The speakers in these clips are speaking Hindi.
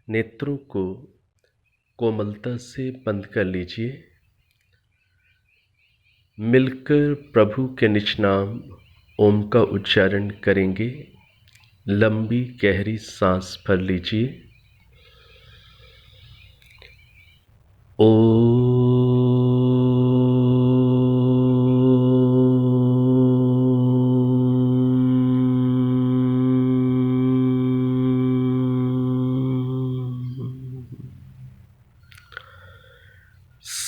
नेत्रों को कोमलता से बंद कर लीजिए। मिलकर प्रभु के निज नाम ओम का उच्चारण करेंगे। लंबी गहरी सांस भर लीजिए।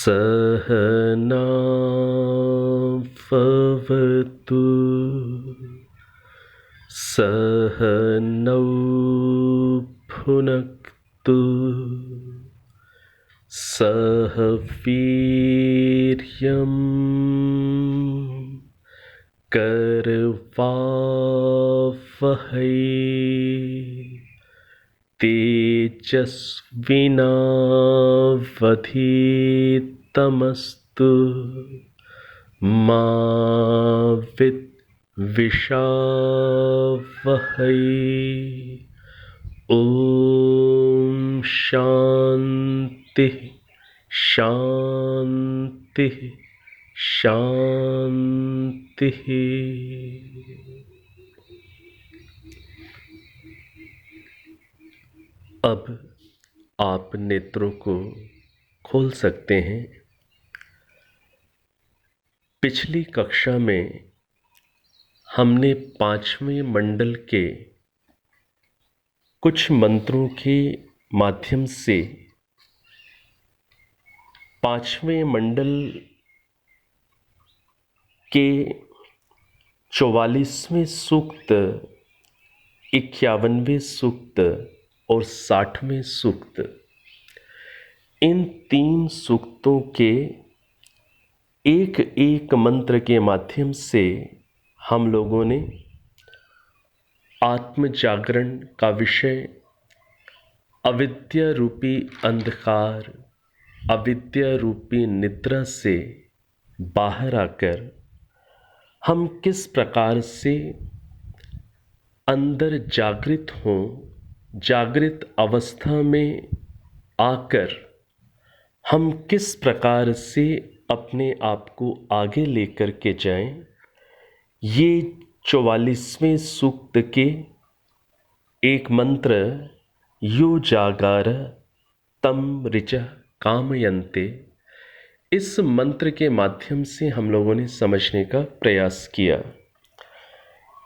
सहना भवतु सहनौ भुनक्तु सह वीर्यं करवावहै तेजस्विनावधीतमस्तु मा विद्विषावहै। ओम शांति शांति शांति। अब आप नेत्रों को खोल सकते हैं। पिछली कक्षा में हमने 5वें मंडल के कुछ मंत्रों के माध्यम से 5वें मंडल के 44वें सूक्त, 51वें सूक्त और 60वें सूक्त, इन 3 सूक्तों के एक एक मंत्र के माध्यम से हम लोगों ने आत्म जागरण का विषय अविद्या रूपी अंधकार, अविद्या रूपी निद्रा से बाहर आकर हम किस प्रकार से अंदर जागृत हों, जागृत अवस्था में आकर हम किस प्रकार से अपने आप को आगे लेकर के जाएं, ये 44वें सूक्त के एक मंत्र यो जागार तम ऋचा कामयन्ते, इस मंत्र के माध्यम से हम लोगों ने समझने का प्रयास किया।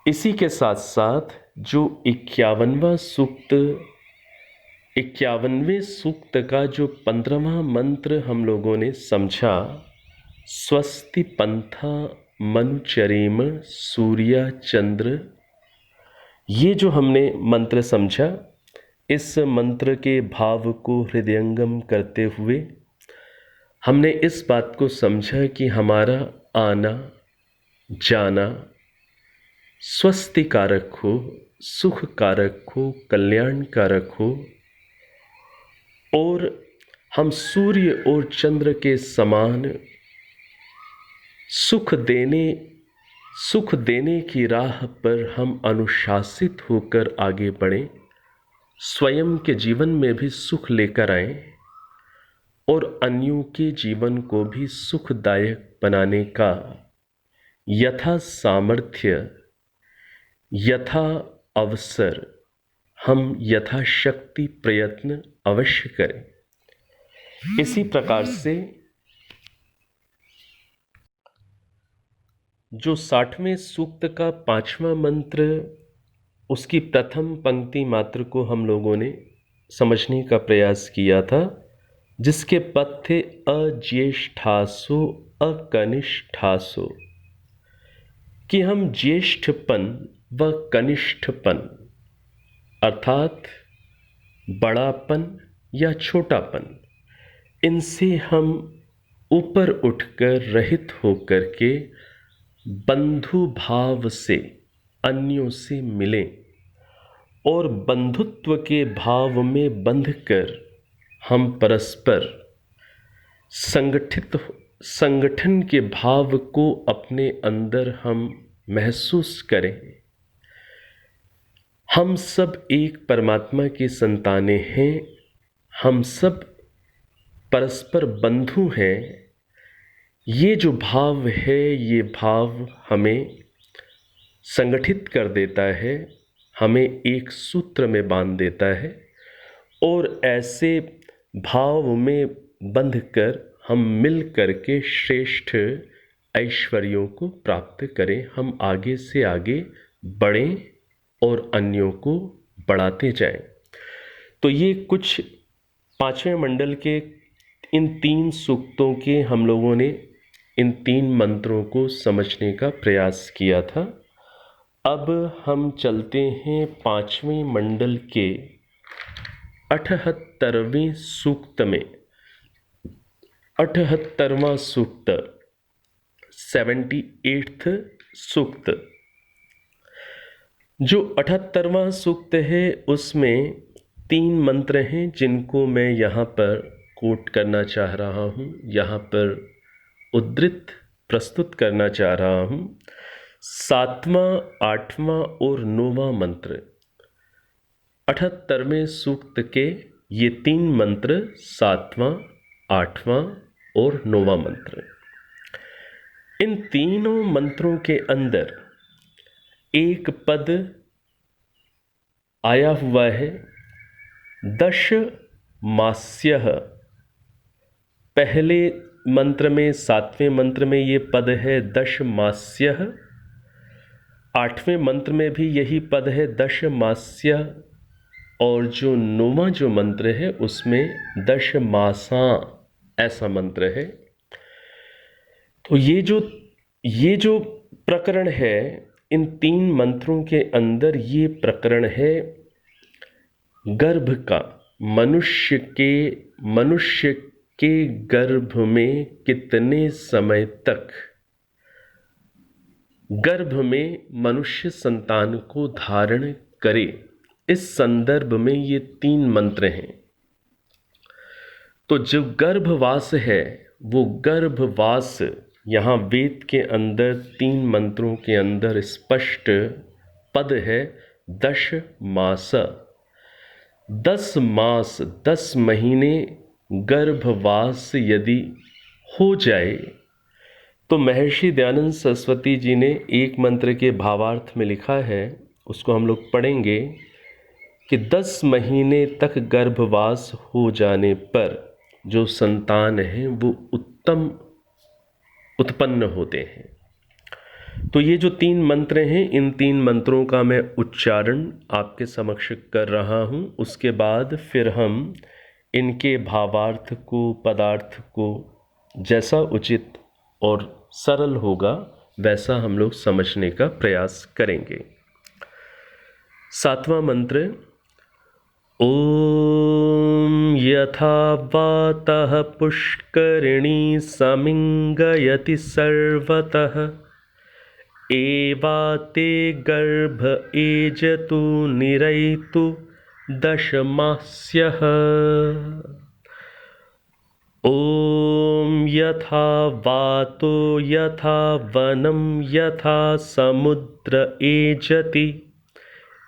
इसी के साथ साथ जो 51वां सूक्त, 51वें सूक्त का जो 15वां मंत्र हम लोगों ने समझा, स्वस्ति पंथा मनुचरेम सूर्य चंद्र, ये जो हमने मंत्र समझा, इस मंत्र के भाव को हृदयंगम करते हुए हमने इस बात को समझा कि हमारा आना जाना स्वस्ति कारक हो, सुख कारक हो, कल्याण कारक हो और हम सूर्य और चंद्र के समान सुख देने की राह पर हम अनुशासित होकर आगे बढ़ें, स्वयं के जीवन में भी सुख लेकर आएं और अन्यों के जीवन को भी सुखदायक बनाने का यथा सामर्थ्य, यथा अवसर हम यथाशक्ति प्रयत्न अवश्य करें। इसी प्रकार से जो 60वें सूक्त का 5वां मंत्र, उसकी प्रथम पंक्ति मात्र को हम लोगों ने समझने का प्रयास किया था, जिसके पद थे अज्येष्ठासो अकनिष्ठासो, कि हम ज्येष्ठपन व कनिष्ठपन अर्थात बड़ापन या छोटापन, इनसे हम ऊपर उठकर रहित होकर के बंधु भाव से अन्यों से मिलें और बंधुत्व के भाव में बंधकर हम परस्पर संगठन के भाव को अपने अंदर हम महसूस करें। हम सब एक परमात्मा की संतानें हैं हम सब परस्पर बंधु हैं, ये जो भाव है, ये भाव हमें संगठित कर देता है, हमें एक सूत्र में बांध देता है और ऐसे भाव में बंधकर हम मिल करके श्रेष्ठ ऐश्वर्यों को प्राप्त करें, हम आगे से आगे बढ़ें और अन्यों को बढ़ाते जाएं। तो ये कुछ पांचवें मंडल के इन 3 सूक्तों के हम लोगों ने इन 3 मंत्रों को समझने का प्रयास किया था। अब हम चलते हैं 5वें मंडल के 78वें सूक्त में। 78वां सूक्त 78th सूक्त। जो 78वां सूक्त है उसमें 3 मंत्र हैं जिनको मैं यहाँ पर कोट करना चाह रहा हूँ, यहाँ पर उद्धृत प्रस्तुत करना चाह रहा हूँ। 7वां, 8वां और 9वां मंत्र। 78वें सूक्त के ये 3 मंत्र, 7वां, 8वां और 9वां मंत्र। इन तीनों मंत्रों के अंदर एक पद आया हुआ है, दश मास्यः। पहले मंत्र में, 7वें मंत्र में ये पद है दश मास्यः। 8वें मंत्र में भी यही पद है दश मास्य। और जो 9वां जो मंत्र है उसमें दश मासा ऐसा मंत्र है। तो ये जो प्रकरण है इन 3 मंत्रों के अंदर, ये प्रकरण है गर्भ का। मनुष्य के गर्भ में कितने समय तक गर्भ में मनुष्य संतान को धारण करे, इस संदर्भ में ये 3 मंत्र हैं। तो जो गर्भवास है वो गर्भवास यहाँ वेद के अंदर 3 मंत्रों के अंदर स्पष्ट पद है दश मास। 10 मास 10 महीने गर्भवास यदि हो जाए तो महर्षि दयानंद सरस्वती जी ने एक मंत्र के भावार्थ में लिखा है, उसको हम लोग पढ़ेंगे कि 10 महीने तक गर्भवास हो जाने पर जो संतान है वो उत्तम उत्पन्न होते हैं। तो ये जो 3 मंत्र हैं, इन 3 मंत्रों का मैं उच्चारण आपके समक्ष कर रहा हूँ। उसके बाद फिर हम इनके भावार्थ को, पदार्थ को जैसा उचित और सरल होगा वैसा हम लोग समझने का प्रयास करेंगे। 7वां मंत्र। ओम यथा वातः पुष्करिणी समिंगयति सर्वतः एवाते गर्भ एजतु निरयतु दशमास्यः। ओम यथा वातो यथा वनं यथा समुद्र एजति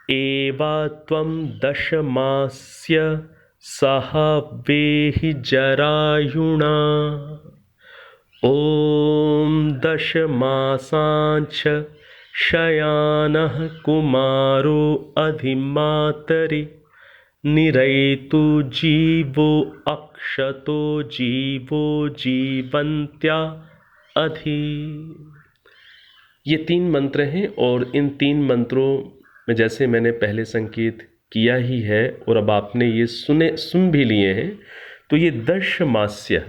एवा त्वं दशमास्य सह वेहि जरायुणा। ओम दशमासांच शयानः कुमारो अधिमातरि निरयतु जीवो अक्षतो जीवो जीवन्त्या अधि। ये 3 मंत्र हैं और इन 3 मंत्रों में जैसे मैंने पहले संकेत किया ही है और अब आपने ये सुन भी लिए हैं, तो ये दश मास्य,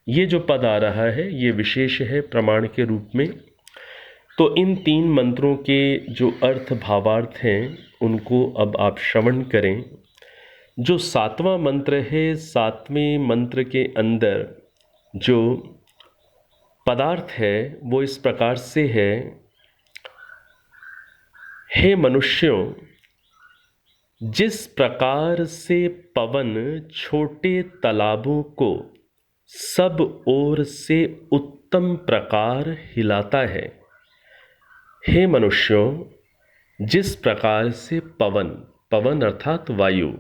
ये जो पद आ रहा है ये विशेष है प्रमाण के रूप में। तो इन 3 मंत्रों के जो अर्थ भावार्थ हैं उनको अब आप श्रवण करें। जो 7वां मंत्र है, 7वें मंत्र के अंदर जो पदार्थ है वो इस प्रकार से है, हे मनुष्यों, जिस प्रकार से पवन छोटे तालाबों को सब ओर से उत्तम प्रकार हिलाता है, हे मनुष्यों, जिस प्रकार से पवन अर्थात वायु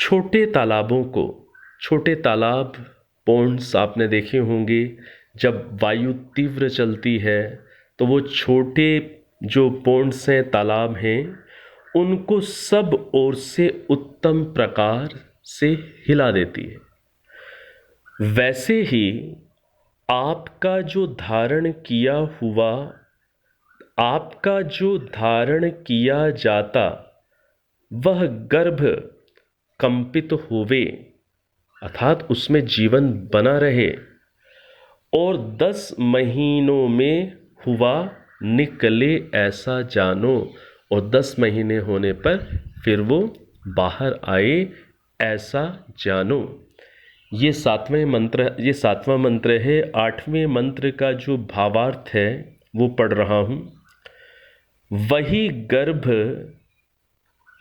छोटे तालाबों को, छोटे तालाब पॉन्ड्स आपने देखे होंगे, जब वायु तीव्र चलती है तो वो छोटे जो पॉन्ड्स हैं, तालाब हैं, उनको सब ओर से उत्तम प्रकार से हिला देती है। वैसे ही आपका जो धारण किया हुआ, आपका जो धारण किया जाता वह गर्भ कंपित होवे, अर्थात उसमें जीवन बना रहे, और 10 महीनों में हुआ निकले ऐसा जानो, और 10 महीने होने पर फिर वो बाहर आए ऐसा जानो। ये 7वां मंत्र है। 8वें मंत्र का जो भावार्थ है वो पढ़ रहा हूँ। वही गर्भ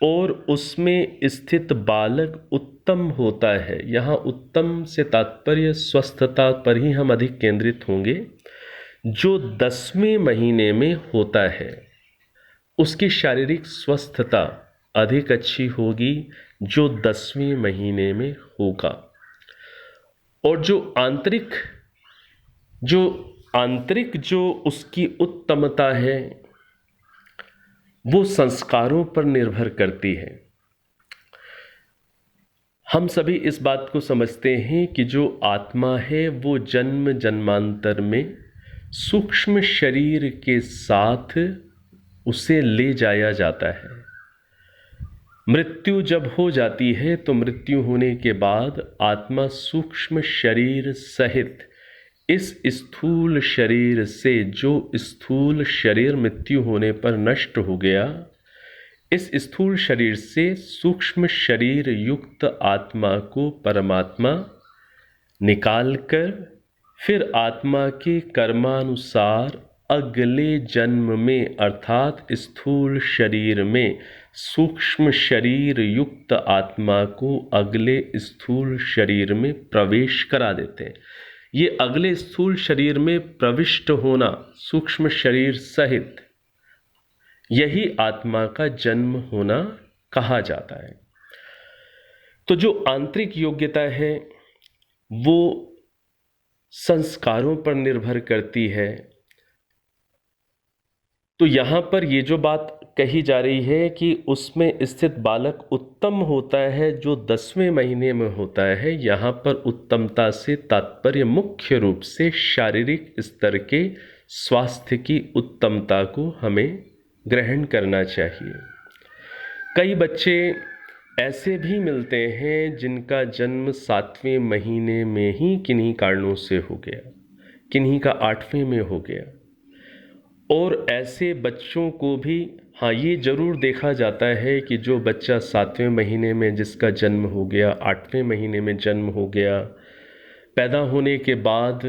और उसमें स्थित बालक उत्तम होता है। यहाँ उत्तम से तात्पर्य स्वस्थता पर ही हम अधिक केंद्रित होंगे। जो 10वें महीने में होता है उसकी शारीरिक स्वस्थता अधिक अच्छी होगी जो 10वें महीने में होगा। और जो आंतरिक जो उसकी उत्तमता है वो संस्कारों पर निर्भर करती है। हम सभी इस बात को समझते हैं कि जो आत्मा है वो जन्म जन्मांतर में सूक्ष्म शरीर के साथ उसे ले जाया जाता है। मृत्यु जब हो जाती है तो मृत्यु होने के बाद आत्मा सूक्ष्म शरीर सहित इस स्थूल शरीर से, जो स्थूल शरीर मृत्यु होने पर नष्ट हो गया, इस स्थूल शरीर से सूक्ष्म शरीर युक्त आत्मा को परमात्मा निकालकर फिर आत्मा के कर्मानुसार अगले जन्म में, अर्थात स्थूल शरीर में सूक्ष्म शरीर युक्त आत्मा को अगले स्थूल शरीर में प्रवेश करा देते हैं। ये अगले स्थूल शरीर में प्रविष्ट होना सूक्ष्म शरीर सहित, यही आत्मा का जन्म होना कहा जाता है। तो जो आंतरिक योग्यता है वो संस्कारों पर निर्भर करती है। तो यहाँ पर ये जो बात कही जा रही है कि उसमें स्थित बालक उत्तम होता है जो 10वें महीने में होता है, यहाँ पर उत्तमता से तात्पर्य मुख्य रूप से शारीरिक स्तर के स्वास्थ्य की उत्तमता को हमें ग्रहण करना चाहिए। कई बच्चे ऐसे भी मिलते हैं जिनका जन्म 7वें महीने में ही किन्हीं कारणों से हो गया, किन्हीं का 8वें में हो गया। और ऐसे बच्चों को भी हाँ ये ज़रूर देखा जाता है कि जो बच्चा 7वें महीने में जिसका जन्म हो गया, 8वें महीने में जन्म हो गया, पैदा होने के बाद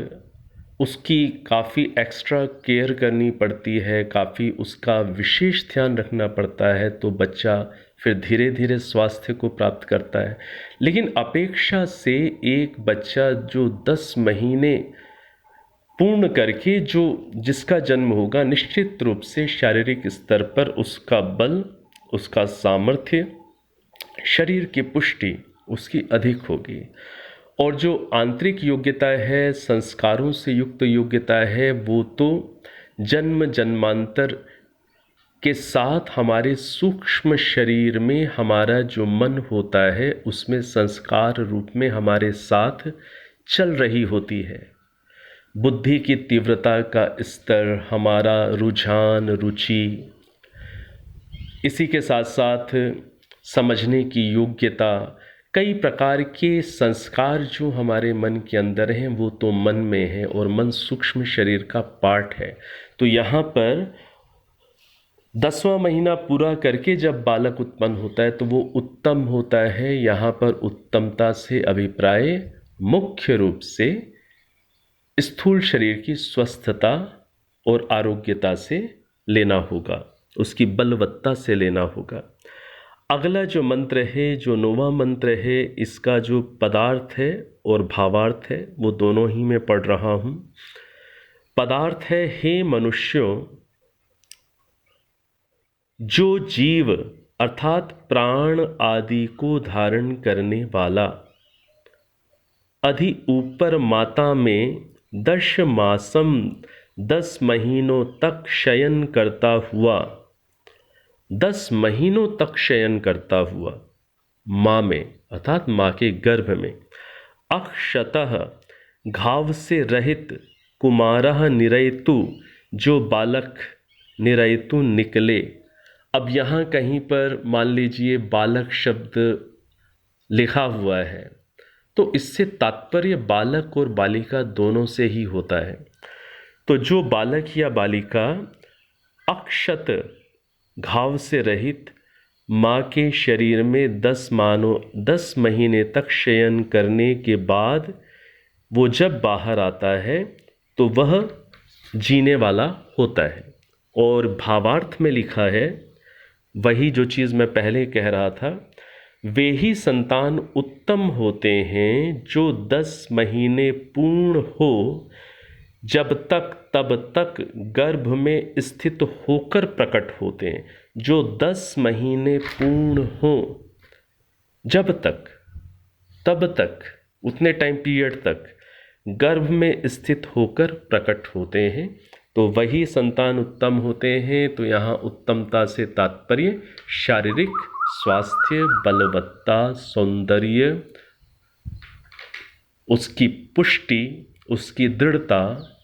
उसकी काफ़ी एक्स्ट्रा केयर करनी पड़ती है, काफ़ी उसका विशेष ध्यान रखना पड़ता है, तो बच्चा फिर धीरे धीरे स्वास्थ्य को प्राप्त करता है। लेकिन अपेक्षा से एक बच्चा जो 10 महीने पूर्ण करके जो जिसका जन्म होगा, निश्चित रूप से शारीरिक स्तर पर उसका बल, उसका सामर्थ्य, शरीर की पुष्टि उसकी अधिक होगी। और जो आंतरिक योग्यता है, संस्कारों से युक्त योग्यता है, वो तो जन्म जन्मांतर के साथ हमारे सूक्ष्म शरीर में हमारा जो मन होता है उसमें संस्कार रूप में हमारे साथ चल रही होती है। बुद्धि की तीव्रता का स्तर, हमारा रुझान, रुचि, इसी के साथ साथ समझने की योग्यता, कई प्रकार के संस्कार जो हमारे मन के अंदर हैं वो तो मन में है और मन सूक्ष्म शरीर का पार्ट है। तो यहाँ पर 10वां महीना पूरा करके जब बालक उत्पन्न होता है तो वो उत्तम होता है। यहाँ पर उत्तमता से अभिप्राय मुख्य रूप से स्थूल शरीर की स्वस्थता और आरोग्यता से लेना होगा, उसकी बलवत्ता से लेना होगा। अगला जो मंत्र है, जो 9वां मंत्र है, इसका जो पदार्थ है और भावार्थ है वो दोनों ही मैं पढ़ रहा हूँ। पदार्थ है, हे मनुष्यों, जो जीव अर्थात प्राण आदि को धारण करने वाला, अधि ऊपर माता में 10 मासम 10 महीनों तक शयन करता हुआ, 10 महीनों तक शयन करता हुआ माँ में अर्थात माँ के गर्भ में, अक्षतः घाव से रहित, कुमारः निरयतु जो बालक निरयतु निकले। अब यहाँ कहीं पर मान लीजिए बालक शब्द लिखा हुआ है, तो इससे तात्पर्य बालक और बालिका दोनों से ही होता है। तो जो बालक या बालिका अक्षत घाव से रहित माँ के शरीर में 10 महीने तक शयन करने के बाद वो जब बाहर आता है तो वह जीने वाला होता है। और भावार्थ में लिखा है वही जो चीज़ मैं पहले कह रहा था, वे ही संतान उत्तम होते हैं जो 10 महीने पूर्ण हो, जब तक तब तक गर्भ में स्थित होकर प्रकट होते हैं। जो 10 महीने पूर्ण हो, जब तक तब तक उतने टाइम पीरियड तक गर्भ में स्थित होकर प्रकट होते हैं, तो वही संतान उत्तम होते हैं। तो यहाँ उत्तमता से तात्पर्य शारीरिक स्वास्थ्य, बलवत्ता, सौंदर्य, उसकी पुष्टि, उसकी दृढ़ता,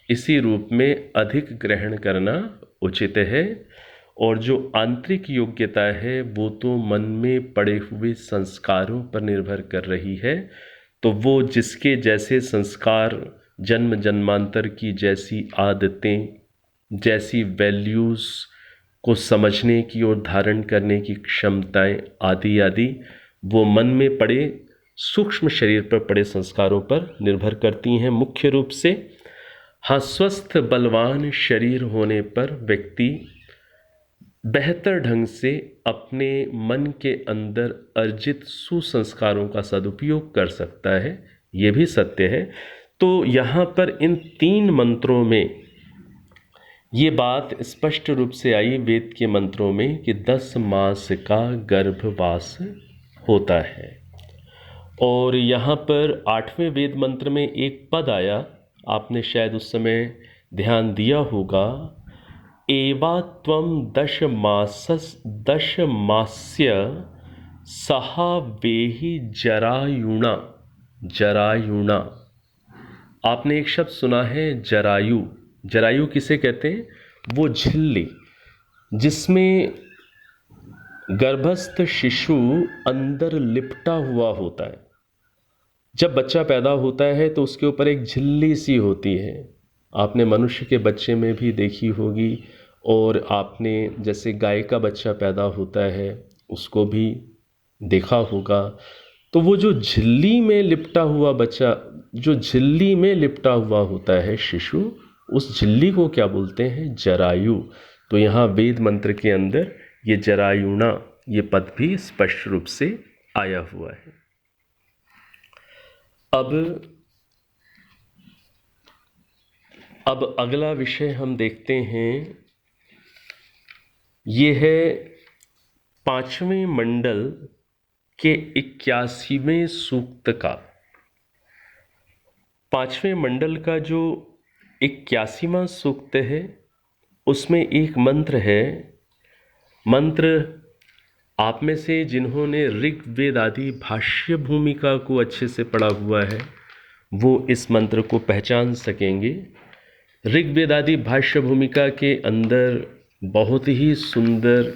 इसी रूप में अधिक ग्रहण करना उचित है। और जो आंतरिक योग्यता है वो तो मन में पड़े हुए संस्कारों पर निर्भर कर रही है। तो वो जिसके जैसे संस्कार, जन्म जन्मांतर की जैसी आदतें, जैसी वैल्यूज़ को समझने की और धारण करने की क्षमताएं आदि आदि, वो मन में पड़े सूक्ष्म शरीर पर पड़े संस्कारों पर निर्भर करती हैं मुख्य रूप से। हाँ, स्वस्थ बलवान शरीर होने पर व्यक्ति बेहतर ढंग से अपने मन के अंदर अर्जित सुसंस्कारों का सदुपयोग कर सकता है, ये भी सत्य है। तो यहाँ पर इन 3 मंत्रों में ये बात स्पष्ट रूप से आई वेद के मंत्रों में कि 10 मास का गर्भवास होता है। और यहाँ पर 8वें वेद मंत्र में एक पद आया, आपने शायद उस समय ध्यान दिया होगा, एवा त्वं 10 मास्य सहा वेहि जरायुणा। जरायुणा, आपने एक शब्द सुना है जरायु। जरायु किसे कहते हैं? वो झिल्ली जिसमें गर्भस्थ शिशु अंदर लिपटा हुआ होता है। जब बच्चा पैदा होता है तो उसके ऊपर एक झिल्ली सी होती है। आपने मनुष्य के बच्चे में भी देखी होगी, और आपने जैसे गाय का बच्चा पैदा होता है उसको भी देखा होगा। तो वो जो झिल्ली में लिपटा हुआ बच्चा, जो झिल्ली में लिपटा हुआ होता है शिशु, उस झिल्ली को क्या बोलते हैं? जरायु। तो यहाँ वेद मंत्र के अंदर ये जरायुणा ये पद भी स्पष्ट रूप से आया हुआ है। अब अगला विषय हम देखते हैं, ये है 5वें मंडल के 81वें सूक्त का। 5वें मंडल का जो 81वां सूक्त है उसमें एक मंत्र है। मंत्र आप में से जिन्होंने ऋग्वेद आदि भाष्य भूमिका को अच्छे से पढ़ा हुआ है वो इस मंत्र को पहचान सकेंगे। ऋग्वेद आदि भाष्य भूमिका के अंदर बहुत ही सुंदर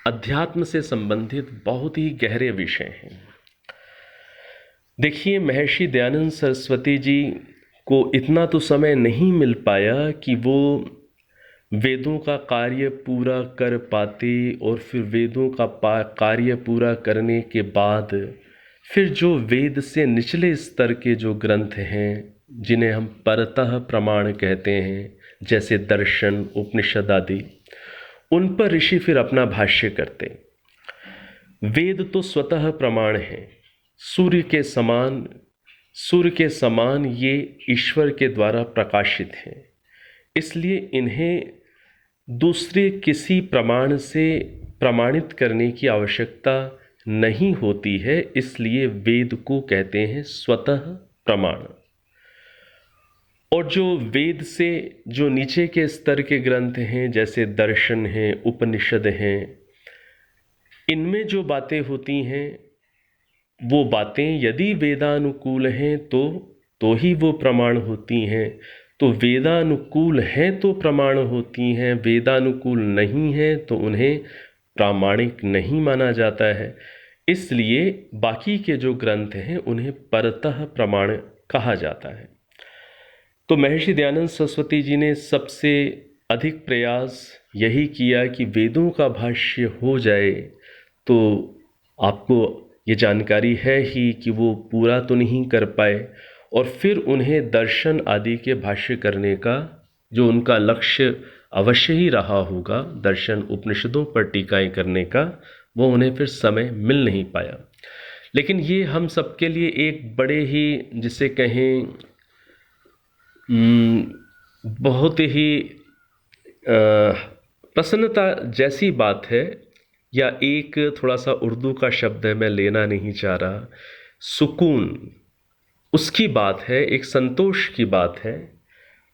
अध्यात्म से संबंधित बहुत ही गहरे विषय हैं। देखिए, महर्षि दयानंद सरस्वती जी को इतना तो समय नहीं मिल पाया कि वो वेदों का कार्य पूरा कर पाते, और फिर वेदों का कार्य पूरा करने के बाद फिर जो वेद से निचले स्तर के जो ग्रंथ हैं जिन्हें हम परतः प्रमाण कहते हैं, जैसे दर्शन, उपनिषद आदि, उन पर ऋषि फिर अपना भाष्य करते। वेद तो स्वतः प्रमाण है, सूर्य के समान ये ईश्वर के द्वारा प्रकाशित हैं। इसलिए इन्हें दूसरे किसी प्रमाण से प्रमाणित करने की आवश्यकता नहीं होती है, इसलिए वेद को कहते हैं स्वतः प्रमाण। और जो वेद से जो नीचे के स्तर के ग्रंथ हैं, जैसे दर्शन हैं, उपनिषद हैं, इनमें जो बातें होती हैं वो बातें यदि वेदानुकूल हैं तो ही वो प्रमाण होती हैं। तो वेदानुकूल हैं तो प्रमाण होती हैं, वेदानुकूल नहीं हैं तो उन्हें प्रामाणिक नहीं माना जाता है। इसलिए बाकी के जो ग्रंथ हैं उन्हें परतः प्रमाण कहा जाता है। तो महर्षि दयानंद सरस्वती जी ने सबसे अधिक प्रयास यही किया कि वेदों का भाष्य हो जाए। तो आपको ये जानकारी है ही कि वो पूरा तो नहीं कर पाए, और फिर उन्हें दर्शन आदि के भाष्य करने का जो उनका लक्ष्य अवश्य ही रहा होगा, दर्शन उपनिषदों पर टीकाएं करने का, वो उन्हें फिर समय मिल नहीं पाया। लेकिन ये हम सबके लिए एक बड़े ही, जिसे कहें, बहुत ही प्रसन्नता जैसी बात है, या एक थोड़ा सा उर्दू का शब्द है, मैं लेना नहीं चाह रहा, सुकून, उसकी बात है, एक संतोष की बात है।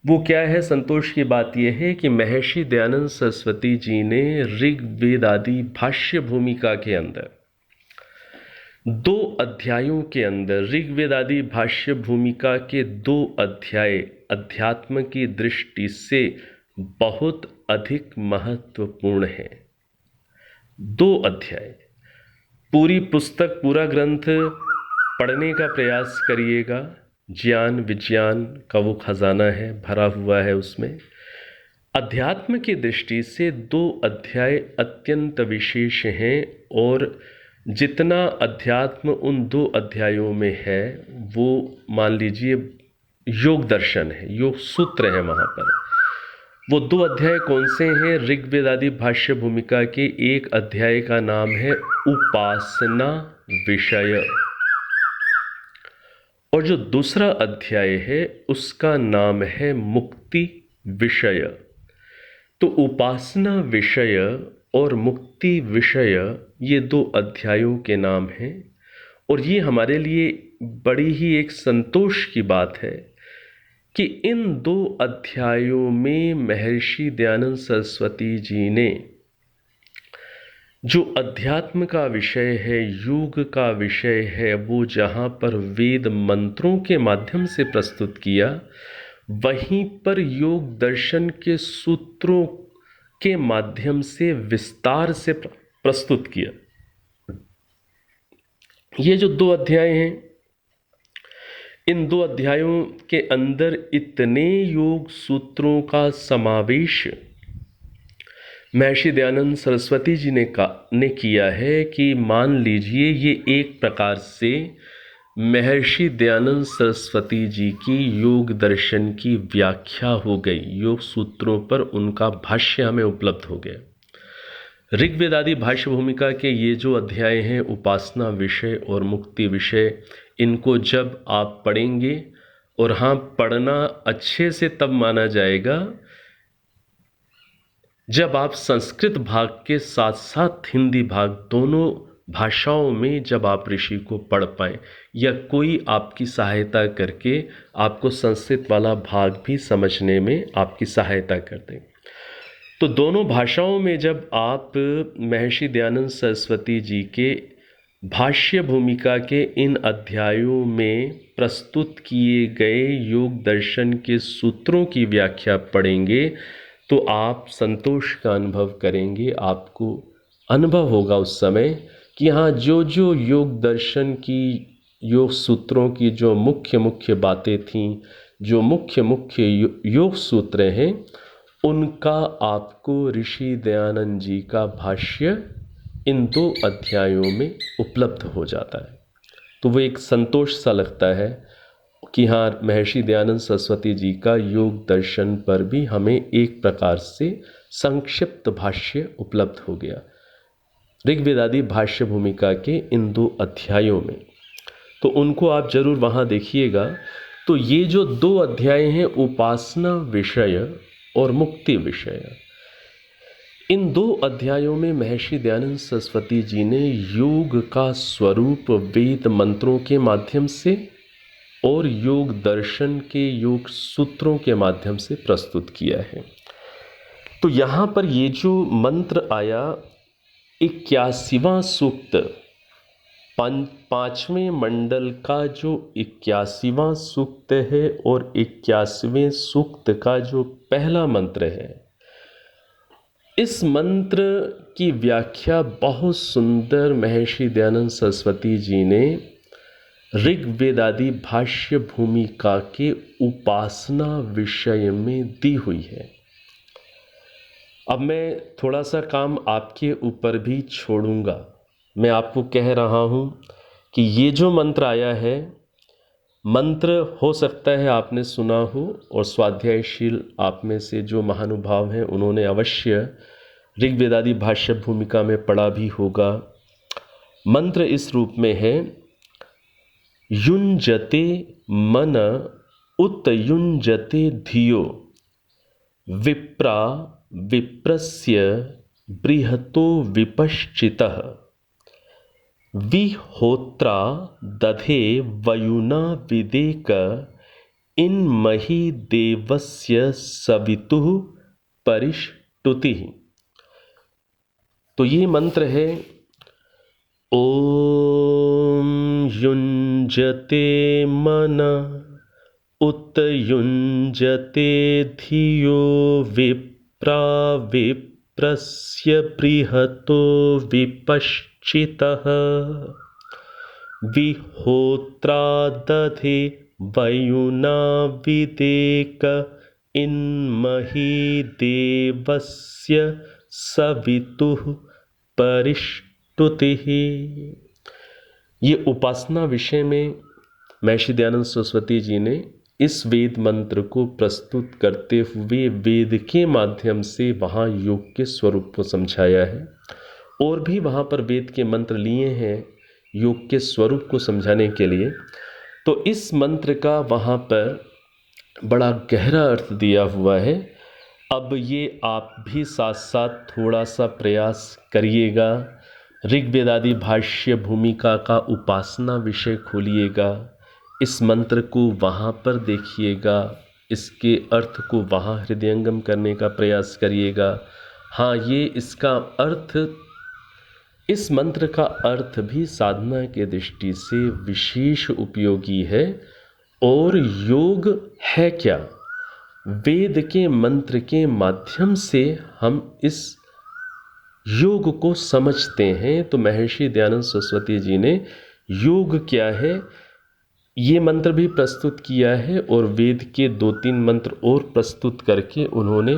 वो क्या है? संतोष की बात यह है कि महर्षि दयानंद सरस्वती जी ने ऋग्वेद आदि भाष्य भूमिका के अंदर 2 अध्यायों के अंदर, ऋग्वेद आदि भाष्य भूमिका के 2 अध्याय अध्यात्म की दृष्टि से बहुत अधिक महत्वपूर्ण हैं। 2 अध्याय, पूरी पुस्तक, पूरा ग्रंथ पढ़ने का प्रयास करिएगा। ज्ञान विज्ञान का वो खजाना है, भरा हुआ है उसमें। अध्यात्म की दृष्टि से 2 अध्याय अत्यंत विशेष हैं, और जितना अध्यात्म उन 2 अध्यायों में है वो मान लीजिए योग दर्शन है, योग सूत्र है वहाँ पर। वो 2 अध्याय कौन से हैं? ऋग्वेद आदि भाष्य भूमिका के एक अध्याय का नाम है उपासना विषय, और जो दूसरा अध्याय है उसका नाम है मुक्ति विषय। तो उपासना विषय और मुक्ति विषय, ये 2 अध्यायों के नाम हैं। और ये हमारे लिए बड़ी ही एक संतोष की बात है कि इन 2 अध्यायों में महर्षि दयानंद सरस्वती जी ने जो अध्यात्म का विषय है, योग का विषय है, वो जहाँ पर वेद मंत्रों के माध्यम से प्रस्तुत किया, वहीं पर योग दर्शन के सूत्रों के माध्यम से विस्तार से प्रस्तुत किया। ये जो 2 अध्याय हैं, इन 2 अध्यायों के अंदर इतने योग सूत्रों का समावेश महर्षि दयानंद सरस्वती जी ने किया है कि मान लीजिए ये एक प्रकार से महर्षि दयानंद सरस्वती जी की योग दर्शन की व्याख्या हो गई। योग सूत्रों पर उनका भाष्य हमें उपलब्ध हो गया। ऋग्वेद आदि भाष्य भूमिका के ये जो अध्याय हैं, उपासना विषय और मुक्ति विषय, इनको जब आप पढ़ेंगे, और हाँ, पढ़ना अच्छे से तब माना जाएगा जब आप संस्कृत भाग के साथ साथ हिंदी भाग, दोनों भाषाओं में जब आप ऋषि को पढ़ पाएँ, या कोई आपकी सहायता करके आपको संस्कृत वाला भाग भी समझने में आपकी सहायता कर दें। तो दोनों भाषाओं में जब आप महर्षि दयानंद सरस्वती जी के भाष्य भूमिका के इन अध्यायों में प्रस्तुत किए गए योग दर्शन के सूत्रों की व्याख्या पढ़ेंगे, तो आप संतोष का अनुभव करेंगे। आपको अनुभव होगा उस समय कि हाँ, जो जो योग दर्शन की, योग सूत्रों की जो मुख्य मुख्य बातें थीं, जो मुख्य मुख्य योग सूत्र हैं, उनका आपको ऋषि दयानंद जी का भाष्य इन 2 अध्यायों में उपलब्ध हो जाता है। तो वो एक संतोष सा लगता है कि हाँ, महर्षि दयानंद सरस्वती जी का योग दर्शन पर भी हमें एक प्रकार से संक्षिप्त भाष्य उपलब्ध हो गया ऋग्वेद आदि भाष्य भूमिका के इन 2 अध्यायों में। तो उनको आप जरूर वहाँ देखिएगा। तो ये जो 2 अध्याय हैं, उपासना विषय और मुक्ति विषय, इन 2 अध्यायों में महर्षि दयानंद सरस्वती जी ने योग का स्वरूप वेद मंत्रों के माध्यम से और योग दर्शन के योग सूत्रों के माध्यम से प्रस्तुत किया है। तो यहाँ पर ये जो मंत्र आया 81वां सूक्त, 5वें मंडल का जो 81वां सूक्त है और 81वें सूक्त का जो पहला मंत्र है, इस मंत्र की व्याख्या बहुत सुंदर महर्षि दयानंद सरस्वती जी ने ऋग्वेदादि भाष्य भूमिका के उपासना विषय में दी हुई है। अब मैं थोड़ा सा काम आपके ऊपर भी छोड़ूंगा। मैं आपको कह रहा हूं कि ये जो मंत्र आया है, मंत्र हो सकता है आपने सुना हो और स्वाध्यायशील आप में से जो महानुभाव हैं उन्होंने अवश्य ऋग्वेदादि भाष्य भूमिका में पढ़ा भी होगा। मंत्र इस रूप में है, युञ्जते मन उत युञ्जते धियो विप्रा विप्रस्य बृहतो विपश्चितः विहोत्रा दधे वयुना विदेक इन्महि देवस्य सवितुः परिष्टुतिः। तो ये मंत्र है, ओम युञ्जते मन उत युञ्जते धियो विप्रा विप्रस्य बृहतो विपश्चितः विहोत्रा दधे वयुना विदेक इन्महि देवस्य सवितुः परिष्टुतिः। ये उपासना विषय में महर्षि दयानंद सरस्वती जी ने इस वेद मंत्र को प्रस्तुत करते हुए वेद के माध्यम से वहाँ योग के स्वरूप को समझाया है, और भी वहाँ पर वेद के मंत्र लिए हैं योग के स्वरूप को समझाने के लिए। तो इस मंत्र का वहाँ पर बड़ा गहरा अर्थ दिया हुआ है। अब ये आप भी साथ साथ थोड़ा सा प्रयास करिएगा, ऋग्वेदादि भाष्य भूमिका का उपासना विषय खोलिएगा, इस मंत्र को वहाँ पर देखिएगा, इसके अर्थ को वहाँ हृदयंगम करने का प्रयास करिएगा। हाँ, ये इसका अर्थ, इस मंत्र का अर्थ भी साधना के दृष्टि से विशेष उपयोगी है। और योग है क्या, वेद के मंत्र के माध्यम से हम इस योग को समझते हैं। तो महर्षि दयानंद सरस्वती जी ने योग क्या है ये मंत्र भी प्रस्तुत किया है, और वेद के 2-3 मंत्र और प्रस्तुत करके उन्होंने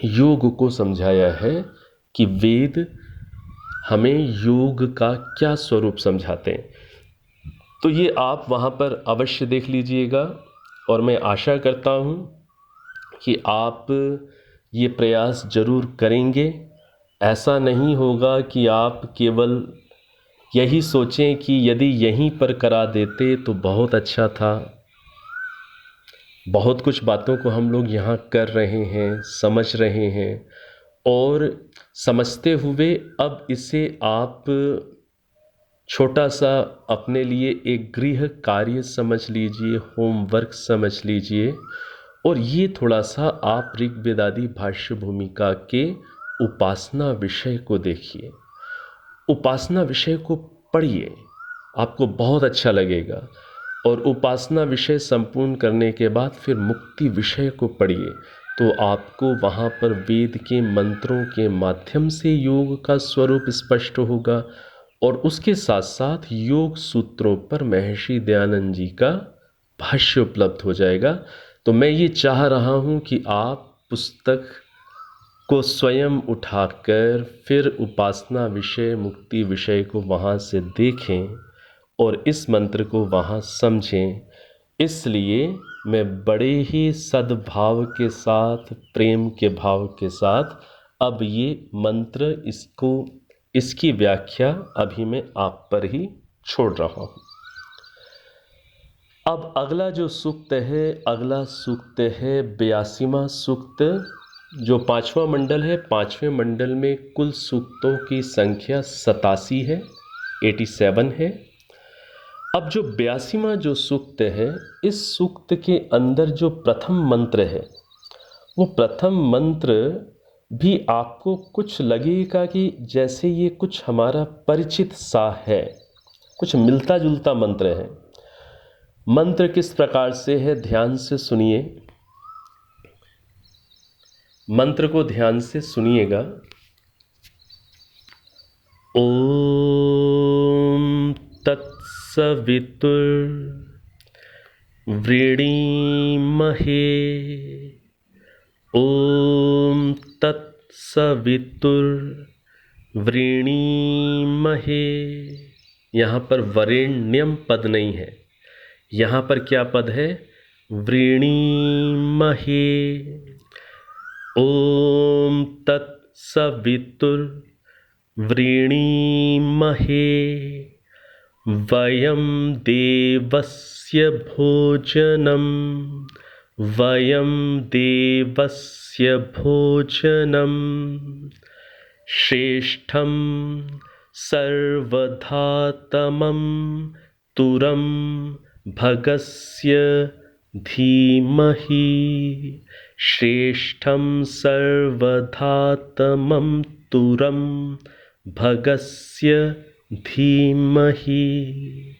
योग को समझाया है कि वेद हमें योग का क्या स्वरूप समझाते हैं। तो ये आप वहाँ पर अवश्य देख लीजिएगा, और मैं आशा करता हूँ कि आप ये प्रयास जरूर करेंगे। ऐसा नहीं होगा कि आप केवल यही सोचें कि यदि यहीं पर करा देते तो बहुत अच्छा था। बहुत कुछ बातों को हम लोग यहाँ कर रहे हैं, समझ रहे हैं, और समझते हुए अब इसे आप छोटा सा अपने लिए एक गृह कार्य समझ लीजिए, होमवर्क समझ लीजिए, और ये थोड़ा सा आप ऋग्वेदादि भाष्य भूमिका के उपासना विषय को देखिए, उपासना विषय को पढ़िए, आपको बहुत अच्छा लगेगा। और उपासना विषय संपूर्ण करने के बाद फिर मुक्ति विषय को पढ़िए, तो आपको वहाँ पर वेद के मंत्रों के माध्यम से योग का स्वरूप स्पष्ट होगा, और उसके साथ साथ योग सूत्रों पर महर्षि दयानंद जी का भाष्य उपलब्ध हो जाएगा। तो मैं ये चाह रहा हूँ कि आप पुस्तक को स्वयं उठाकर फिर उपासना विषय, मुक्ति विषय को वहाँ से देखें और इस मंत्र को वहाँ समझें। इसलिए मैं बड़े ही सद्भाव के साथ, प्रेम के भाव के साथ अब ये मंत्र, इसकी व्याख्या अभी मैं आप पर ही छोड़ रहा हूँ। अब अगला जो सूक्त है, अगला सूक्त है 82वां सूक्त, जो पांचवा मंडल है, पांचवें मंडल में कुल सूक्तों की संख्या 87 है, 87 है। अब जो 82वां जो सूक्त है, इस सूक्त के अंदर जो प्रथम मंत्र है, वो प्रथम मंत्र भी आपको कुछ लगेगा कि जैसे ये कुछ हमारा परिचित सा है, कुछ मिलता जुलता मंत्र है। मंत्र किस प्रकार से है, ध्यान से सुनिए। मंत्र को ध्यान से सुनिएगा। ओम तत्सवितुर्वृणीमहे। ओम तत्सवितुर्वृणीमहे। यहाँ पर वरेण्यम पद नहीं है, यहाँ पर क्या पद है, वृणीमहे। ओम तत्सवितुर्वृणीमहे वयं देवस्य भोजनं, वयं देवस्य भोजनं श्रेष्ठं सर्वधातमं तुरं भगस्य धीमहि। श्रेष्ठं सर्वधातमं तुरं भगस्य धीमहि।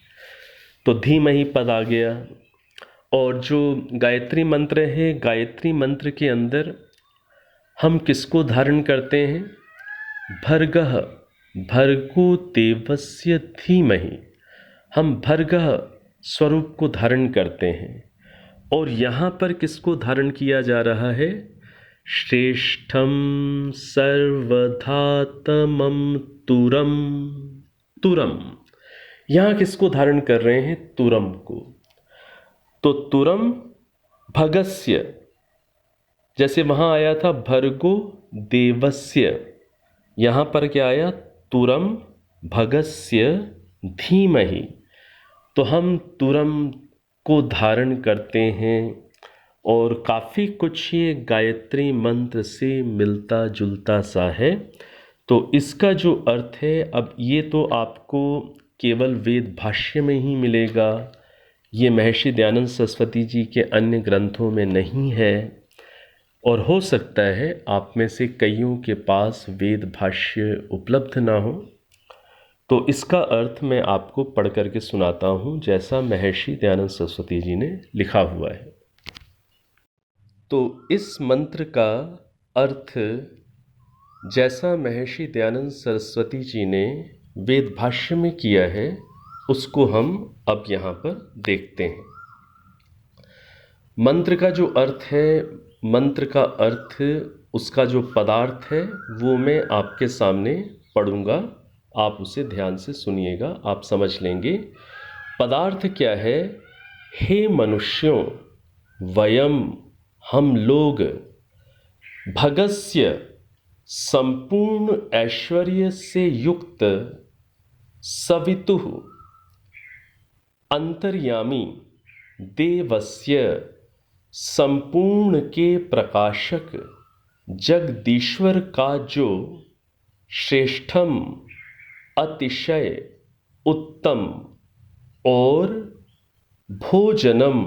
तो धीमहि पद आ गया। और जो गायत्री मंत्र है, गायत्री मंत्र के अंदर हम किसको धारण करते हैं, भर्गः, भर्गो देवस्य धीमहि। हम भर्गः स्वरूप को धारण करते हैं। और यहाँ पर किसको धारण किया जा रहा है, श्रेष्ठम सर्वधातमं तुरम। तुरम, यहाँ किसको धारण कर रहे हैं, तुरम को। तो तुरम भगस्य, जैसे वहाँ आया था भर्गो देवस्य, यहाँ पर क्या आया, तुरम भगस्य धीमहि। तो हम तुरम को धारण करते हैं और काफ़ी कुछ ये गायत्री मंत्र से मिलता जुलता सा है। तो इसका जो अर्थ है, अब ये तो आपको केवल वेद भाष्य में ही मिलेगा, ये महर्षि दयानंद सरस्वती जी के अन्य ग्रंथों में नहीं है। और हो सकता है आप में से कईयों के पास वेद भाष्य उपलब्ध ना हो, तो इसका अर्थ मैं आपको पढ़ करके सुनाता हूँ जैसा महर्षि दयानंद सरस्वती जी ने लिखा हुआ है। तो इस मंत्र का अर्थ जैसा महर्षि दयानंद सरस्वती जी ने वेद भाष्य में किया है, उसको हम अब यहाँ पर देखते हैं। मंत्र का जो अर्थ है, मंत्र का अर्थ, उसका जो पदार्थ है, वो मैं आपके सामने पढ़ूंगा, आप उसे ध्यान से सुनिएगा, आप समझ लेंगे। पदार्थ क्या है, हे मनुष्यों, वयम, हम लोग, भगस्य, संपूर्ण ऐश्वर्य से युक्त, सवितुः, अंतर्यामी, देवस्य, संपूर्ण के प्रकाशक, जगदीश्वर का जो श्रेष्ठम, अतिशय उत्तम, और भोजनम,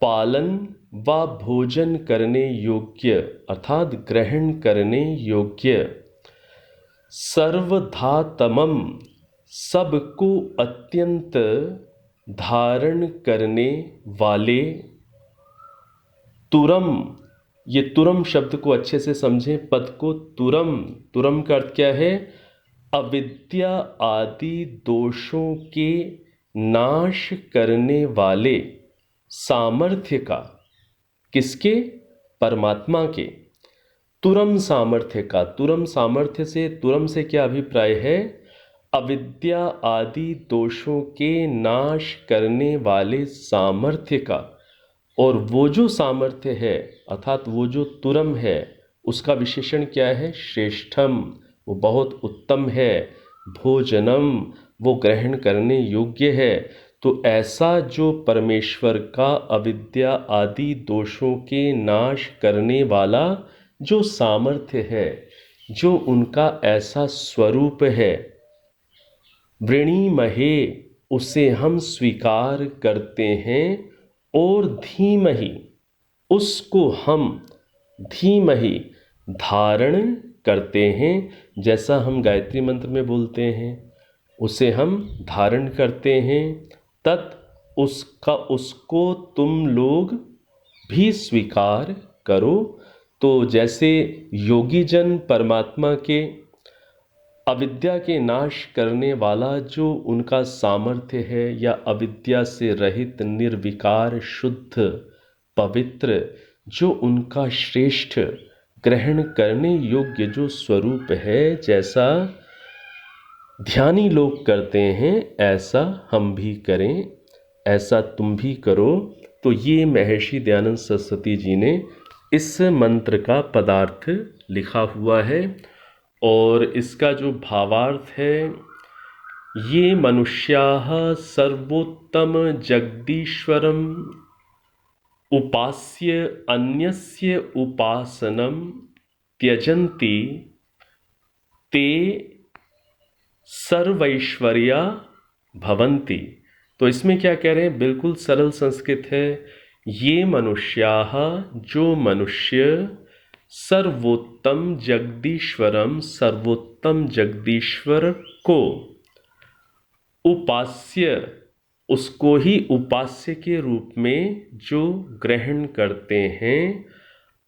पालन व भोजन करने योग्य अर्थात ग्रहण करने योग्य, सर्वधातमम, सबको अत्यंत धारण करने वाले, तुरम, ये तुरम शब्द को अच्छे से समझें, पद को। तुरम, तुरम का अर्थ क्या है, अविद्या आदि दोषों के नाश करने वाले सामर्थ्य का, किसके, परमात्मा के, तुरम सामर्थ्य का। तुरम सामर्थ्य से, तुरम से क्या अभिप्राय है, अविद्या आदि दोषों के नाश करने वाले सामर्थ्य का। और वो जो सामर्थ्य है अर्थात वो जो तुरम है, उसका विशेषण क्या है, श्रेष्ठम, वो बहुत उत्तम है, भोजनम, वो ग्रहण करने योग्य है। तो ऐसा जो परमेश्वर का अविद्या आदि दोषों के नाश करने वाला जो सामर्थ्य है, जो उनका ऐसा स्वरूप है, वृणीमहे, उसे हम स्वीकार करते हैं और धीमहि, उसको हम धीमहि धारण करते हैं। जैसा हम गायत्री मंत्र में बोलते हैं उसे हम धारण करते हैं। तत्, उसको तुम लोग भी स्वीकार करो। तो जैसे योगी जन परमात्मा के अविद्या के नाश करने वाला जो उनका सामर्थ्य है, या अविद्या से रहित निर्विकार शुद्ध पवित्र जो उनका श्रेष्ठ ग्रहण करने योग्य जो स्वरूप है, जैसा ध्यानी लोग करते हैं ऐसा हम भी करें, ऐसा तुम भी करो। तो ये महर्षि दयानंद सरस्वती जी ने इस मंत्र का पदार्थ लिखा हुआ है। और इसका जो भावार्थ है, ये मनुष्याः सर्वोत्तम जगदीश्वरम उपास्य अन्यस्य उपासनम त्यजन्ति ते सर्वैश्वर्या भवन्ति। तो इसमें क्या कह रहे हैं, बिल्कुल सरल संस्कृत है। ये मनुष्याः, जो मनुष्य, सर्वोत्तम जगदीश्वरम, सर्वोत्तम जगदीश्वर को, उपास्य, उसको ही उपास्य के रूप में जो ग्रहण करते हैं,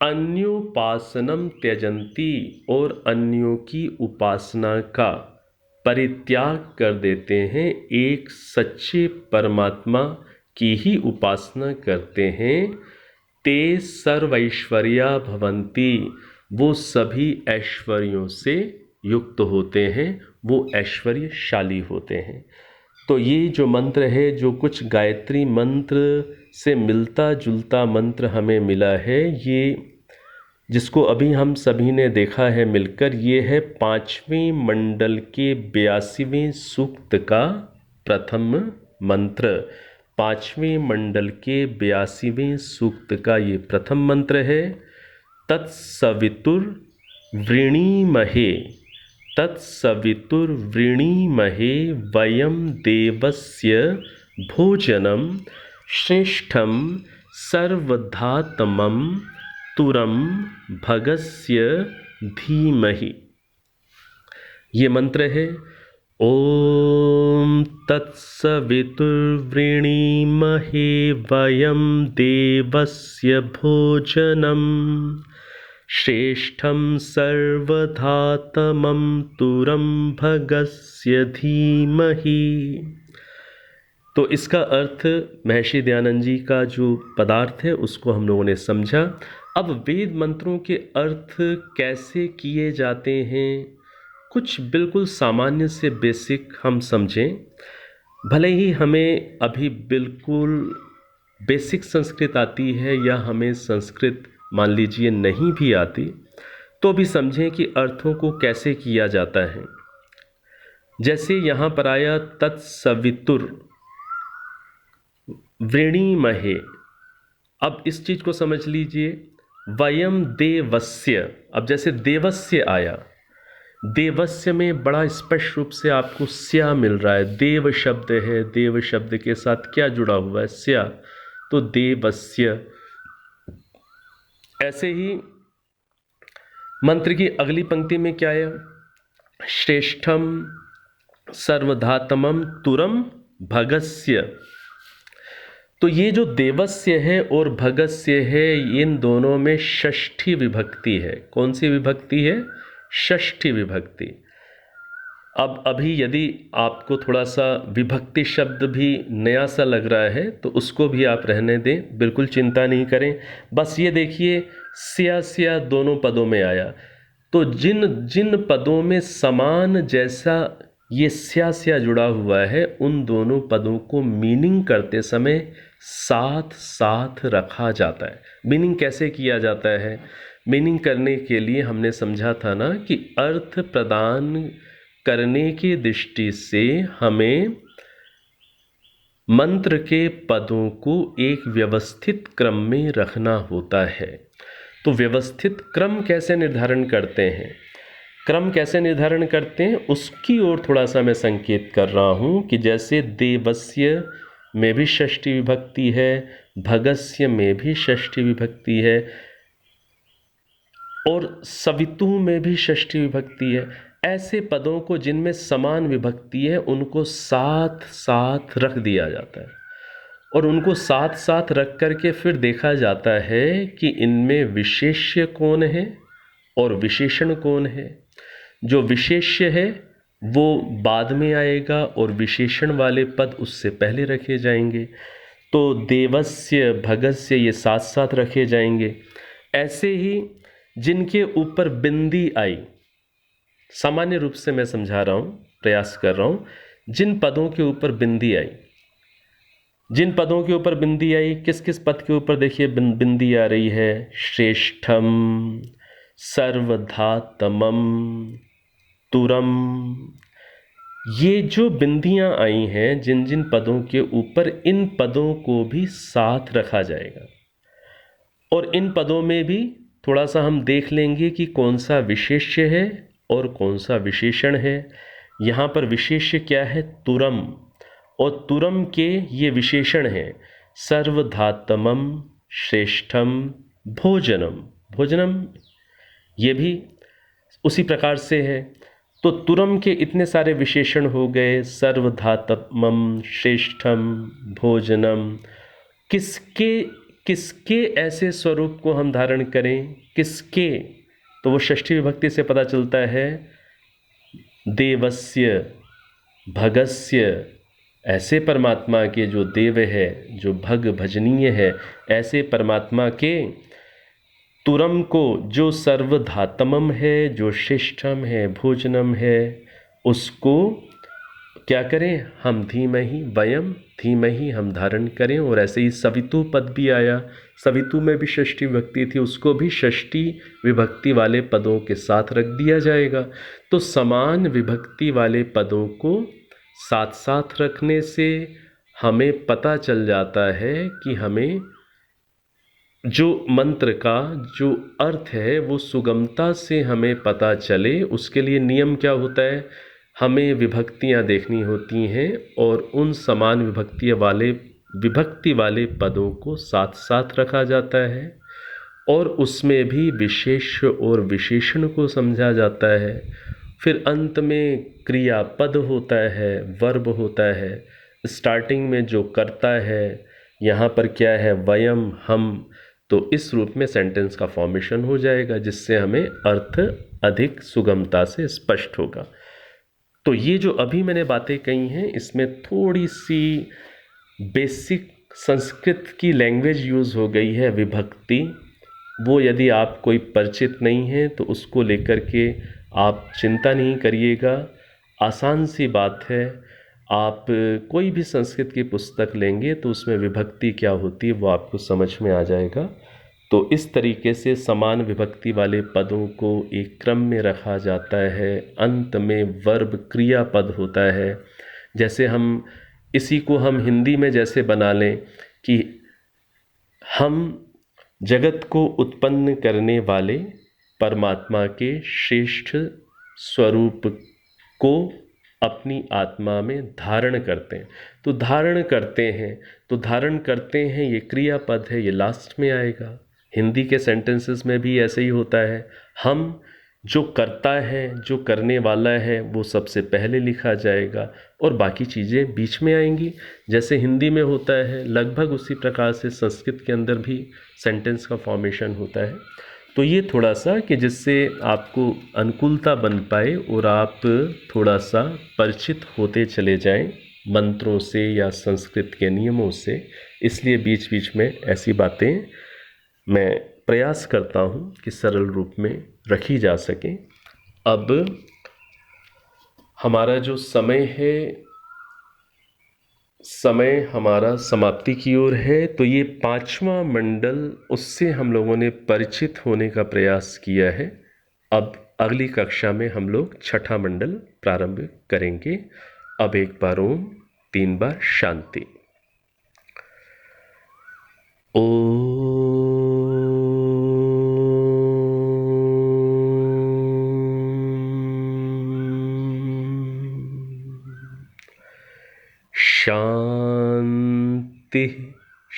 अन्योपासनम त्यजन्ति, और अन्यों की उपासना का परित्याग कर देते हैं, एक सच्चे परमात्मा की ही उपासना करते हैं। ते सर्वैश्वर्या भवन्ति, वो सभी ऐश्वर्यों से युक्त होते हैं, वो ऐश्वर्यशाली होते हैं। तो ये जो मंत्र है, जो कुछ गायत्री मंत्र से मिलता जुलता मंत्र हमें मिला है, ये जिसको अभी हम सभी ने देखा है मिलकर, ये है 5वें मंडल के 82वें सूक्त का प्रथम मंत्र। 5वें मंडल के 82वें सूक्त का ये प्रथम मंत्र है। तत्सवितुर्वृणीमहे, तत्सवितुर्वृणीमहे वयं देवस्य भोजनं श्रेष्ठं सर्वधातमं तुरम भगस्य धीमहि। ये मंत्र है, ओम तत्सवितुर्वृणीमहे वयं देवस्य भोजनं श्रेष्ठं सर्वधातमं तुरं भगस्य धीमहि। तो इसका अर्थ महर्षि दयानंद जी का जो पदार्थ है उसको हम लोगों ने समझा। अब वेद मंत्रों के अर्थ कैसे किए जाते हैं, कुछ बिल्कुल सामान्य से बेसिक हम समझें। भले ही हमें अभी बिल्कुल बेसिक संस्कृत आती है, या हमें संस्कृत मान लीजिए नहीं भी आती, तो भी समझें कि अर्थों को कैसे किया जाता है। जैसे यहाँ पर आया तत्सवितुर वृणीमहे, अब इस चीज को समझ लीजिए। वयम देवस्य, अब जैसे देवस्य आया, देवस्य में बड़ा स्पष्ट रूप से आपको स्या मिल रहा है। देव शब्द है, देव शब्द के साथ क्या जुड़ा हुआ है, स्या, तो देवस्य। ऐसे ही मंत्र की अगली पंक्ति में क्या है, श्रेष्ठम सर्वधातमम तुरम भगस्य। तो ये जो देवस्य है और भगस्य है, इन दोनों में षष्ठी विभक्ति है। कौन सी विभक्ति है, षष्ठी विभक्ति। अब अभी यदि आपको थोड़ा सा विभक्ति शब्द भी नया सा लग रहा है तो उसको भी आप रहने दें, बिल्कुल चिंता नहीं करें। बस ये देखिए, स्या स्या दोनों पदों में आया, तो जिन जिन पदों में समान जैसा ये स्या स्या जुड़ा हुआ है, उन दोनों पदों को मीनिंग करते समय साथ साथ रखा जाता है। मीनिंग कैसे किया जाता है, मीनिंग करने के लिए हमने समझा था ना कि अर्थ प्रदान करने की दृष्टि से हमें मंत्र के पदों को एक व्यवस्थित क्रम में रखना होता है। तो व्यवस्थित क्रम कैसे निर्धारण करते हैं, क्रम कैसे निर्धारण करते हैं उसकी ओर थोड़ा सा मैं संकेत कर रहा हूँ कि जैसे देवस्य में भी षष्ठी विभक्ति है, भगस्य में भी षष्ठी विभक्ति है और सवितु में भी षष्ठी विभक्ति है। ऐसे पदों को जिनमें समान विभक्ति है उनको साथ साथ रख दिया जाता है और उनको साथ साथ रख करके फिर देखा जाता है कि इनमें विशेष्य कौन है और विशेषण कौन है। जो विशेष्य है वो बाद में आएगा और विशेषण वाले पद उससे पहले रखे जाएंगे। तो देवस्य भगस्य ये साथ साथ रखे जाएंगे। ऐसे ही जिनके ऊपर बिंदी आई, सामान्य रूप से मैं समझा रहा हूँ, प्रयास कर रहा हूँ, जिन पदों के ऊपर बिंदी आई, जिन पदों के ऊपर बिंदी आई, किस किस पद के ऊपर देखिए बिंदी आ रही है, श्रेष्ठम, सर्वधातमम, तुरम। ये जो बिंदियां आई हैं जिन जिन पदों के ऊपर, इन पदों को भी साथ रखा जाएगा और इन पदों में भी थोड़ा सा हम देख लेंगे कि कौन सा विशेष्य है और कौन सा विशेषण है। यहाँ पर विशेष्य क्या है, तुरम, और तुरम के ये विशेषण हैं सर्वधातमम, श्रेष्ठम, भोजनम। भोजनम ये भी उसी प्रकार से है। तो तुरम के इतने सारे विशेषण हो गए, सर्वधातमम, श्रेष्ठम, भोजनम। किसके किसके ऐसे स्वरूप को हम धारण करें, किसके, तो वो षष्ठी विभक्ति से पता चलता है। देवस्य, भगस्य, ऐसे परमात्मा के जो देव है, जो भग भजनीय है, ऐसे परमात्मा के तुरम को, जो सर्वधातमम है, जो श्रेष्ठम है, भोजनम है, उसको क्या करें हम, धीमहि वयम, धीमहि हम धारण करें। और ऐसे ही सवितु पद भी आया, सवितु में भी षष्ठी विभक्ति थी, उसको भी षष्ठी विभक्ति वाले पदों के साथ रख दिया जाएगा। तो समान विभक्ति वाले पदों को साथ साथ रखने से हमें पता चल जाता है कि हमें जो मंत्र का जो अर्थ है वो सुगमता से हमें पता चले, उसके लिए नियम क्या होता है, हमें विभक्तियां देखनी होती हैं और उन समान विभक्ति वाले पदों को साथ साथ रखा जाता है और उसमें भी विशेष और विशेषण को समझा जाता है। फिर अंत में क्रियापद होता है, वर्ब होता है। स्टार्टिंग में जो करता है, यहाँ पर क्या है, वयम, हम। तो इस रूप में सेंटेंस का फॉर्मेशन हो जाएगा जिससे हमें अर्थ अधिक सुगमता से स्पष्ट होगा। तो ये जो अभी मैंने बातें कही हैं इसमें थोड़ी सी बेसिक संस्कृत की लैंग्वेज यूज़ हो गई है, विभक्ति। वो यदि आप कोई परिचित नहीं हैं तो उसको लेकर के आप चिंता नहीं करिएगा, आसान सी बात है। आप कोई भी संस्कृत की पुस्तक लेंगे तो उसमें विभक्ति क्या होती है वो आपको समझ में आ जाएगा। तो इस तरीके से समान विभक्ति वाले पदों को एक क्रम में रखा जाता है, अंत में वर्ब क्रियापद होता है। जैसे हम इसी को हम हिंदी में जैसे बना लें कि हम जगत को उत्पन्न करने वाले परमात्मा के श्रेष्ठ स्वरूप को अपनी आत्मा में धारण करते हैं। तो धारण करते हैं, तो धारण करते हैं ये क्रियापद है, ये लास्ट में आएगा। हिंदी के सेंटेंसेस में भी ऐसे ही होता है, हम जो करता है, जो करने वाला है वो सबसे पहले लिखा जाएगा और बाकी चीज़ें बीच में आएंगी। जैसे हिंदी में होता है लगभग उसी प्रकार से संस्कृत के अंदर भी सेंटेंस का फॉर्मेशन होता है। तो ये थोड़ा सा कि जिससे आपको अनुकूलता बन पाए और आप थोड़ा सा परिचित होते चले जाएं मंत्रों से या संस्कृत के नियमों से, इसलिए बीच बीच में ऐसी बातें मैं प्रयास करता हूँ कि सरल रूप में रखी जा सके। अब हमारा जो समय है, समय हमारा समाप्ति की ओर है। तो ये 5वां मंडल, उससे हम लोगों ने परिचित होने का प्रयास किया है। अब अगली कक्षा में हम लोग 6ठा मंडल प्रारंभ करेंगे। अब एक बार ओम, 3 बार शांति। ओ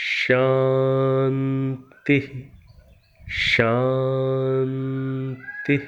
शांति शांति।